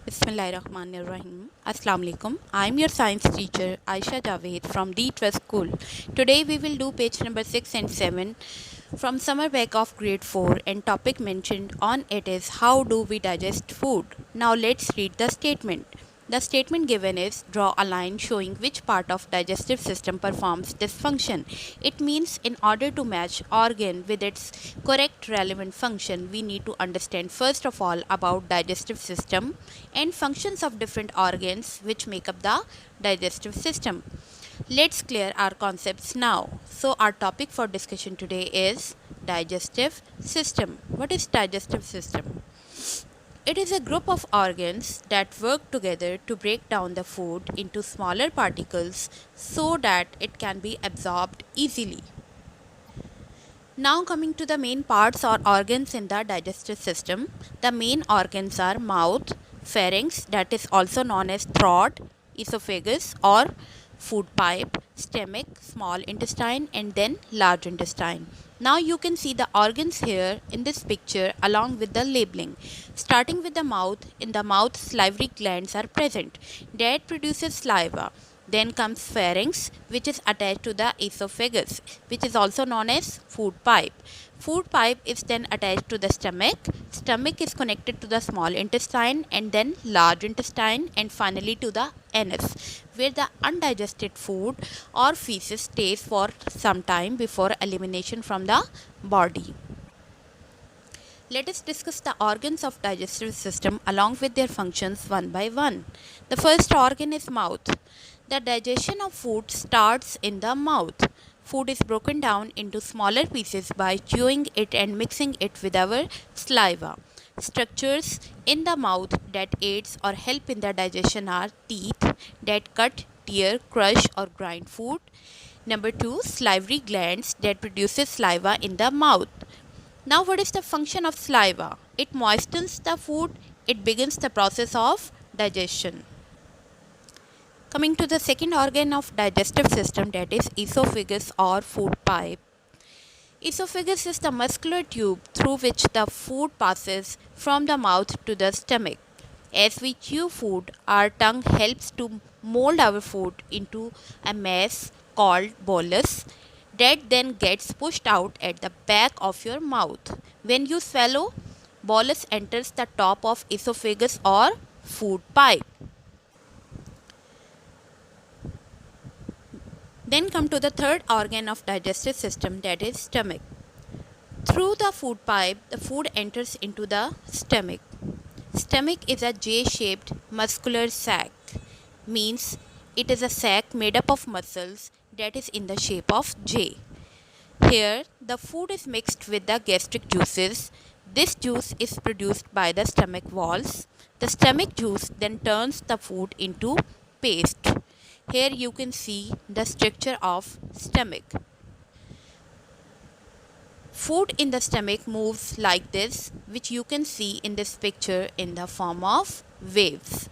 Bismillahirrahmanirrahim. Assalamu alaikum. I'm your science teacher Aisha Javed from The Trust School. Today we will do page number 6 and 7 from summer back of grade 4, and topic mentioned on it is how do we digest food. Now let's read the statement. The statement given is draw a line showing which part of digestive system performs this function. It means in order to match organ with its correct relevant function, we need to understand first of all about digestive system and functions of different organs which make up the digestive system. Let's clear our concepts now. So our topic for discussion today is digestive system. What is digestive system? It is a group of organs that work together to break down the food into smaller particles so that it can be absorbed easily. Now coming to the main parts or organs in the digestive system. The main organs are mouth, pharynx, that is also known as throat, esophagus or food pipe, stomach, small intestine, and then large intestine. Now you can see the organs here in this picture along with the labeling. Starting with the mouth, in the mouth salivary glands are present that produces saliva. Then comes pharynx, which is attached to the esophagus, which is also known as food pipe. Food pipe is then attached to the stomach. Stomach is connected to the small intestine and then large intestine and finally to the anus, where the undigested food or feces stays for some time before elimination from the body. Let us discuss the organs of digestive system along with their functions one by one. The first organ is mouth. The digestion of food starts in the mouth. Food is broken down into smaller pieces by chewing it and mixing it with our saliva. Structures in the mouth that aids or help in the digestion are teeth that cut, tear, crush or grind food. Number 2, salivary glands that produces saliva in the mouth. Now what is the function of saliva? It moistens the food, it begins the process of digestion. Coming to the second organ of digestive system, that is esophagus or food pipe. Esophagus is the muscular tube through which the food passes from the mouth to the stomach. As we chew food, our tongue helps to mold our food into a mass called bolus that then gets pushed out at the back of your mouth. When you swallow, bolus enters the top of esophagus or food pipe. Then come to the third organ of digestive system, that is stomach. Through the food pipe, the food enters into the stomach. Stomach is a J-shaped muscular sac, means it is a sac made up of muscles that is in the shape of J. Here, the food is mixed with the gastric juices. This juice is produced by the stomach walls. The stomach juice then turns the food into paste. Here you can see the structure of stomach. Food in the stomach moves like this, which you can see in this picture in the form of waves.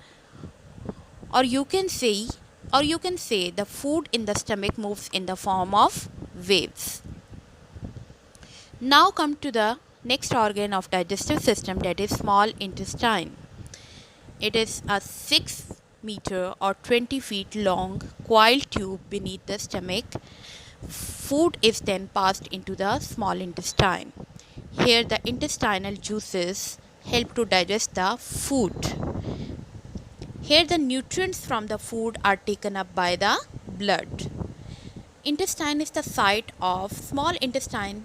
Or you can say the food in the stomach moves in the form of waves. Now come to the next organ of digestive system, that is small intestine. It is a 6 meter or 20 feet long coiled tube beneath the stomach. Food is then passed into the small intestine. Here the intestinal juices help to digest the food. Here the nutrients from the food are taken up by the blood. Intestine is the site of small intestine.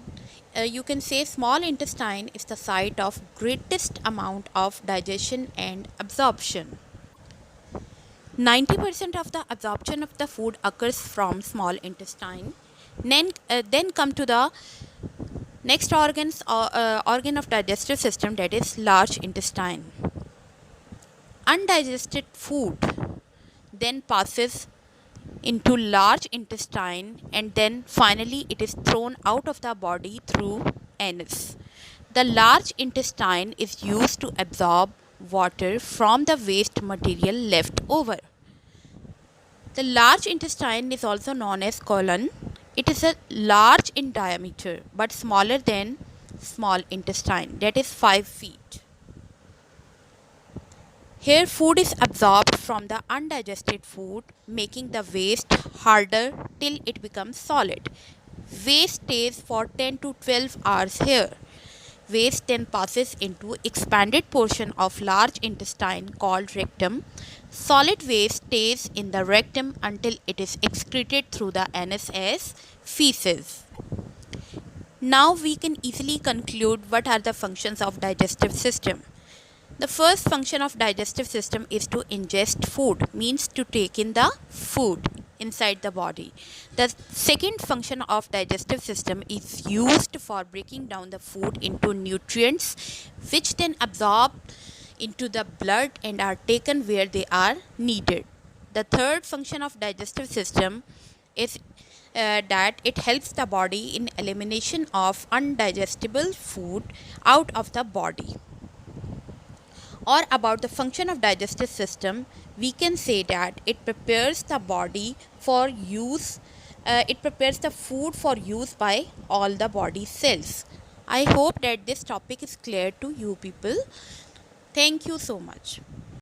You can say small intestine is the site of greatest amount of digestion and absorption. 90% of the absorption of the food occurs from small intestine. Then come to the next organ of digestive system, that is large intestine. Undigested food then passes into large intestine and then finally it is thrown out of the body through anus. The large intestine is used to absorb water from the waste material left over. The large intestine is also known as colon. It is a large in diameter but smaller than small intestine, that is 5 feet. Here, food is absorbed from the undigested food, making the waste harder till it becomes solid. Waste stays for 10 to 12 hours here. Waste then passes into expanded portion of large intestine called rectum. Solid waste stays in the rectum until it is excreted through the anus as feces. Now we can easily conclude what are the functions of digestive system. The first function of digestive system is to ingest food, means to take in the food inside the body. The second function of digestive system is used for breaking down the food into nutrients which then absorb into the blood and are taken where they are needed. The third function of digestive system is that it helps the body in elimination of undigestible food out of the body. Or about the function of digestive system, we can say that it prepares the body for use, it prepares the food for use by all the body cells. I hope that this topic is clear to you people. Thank you so much.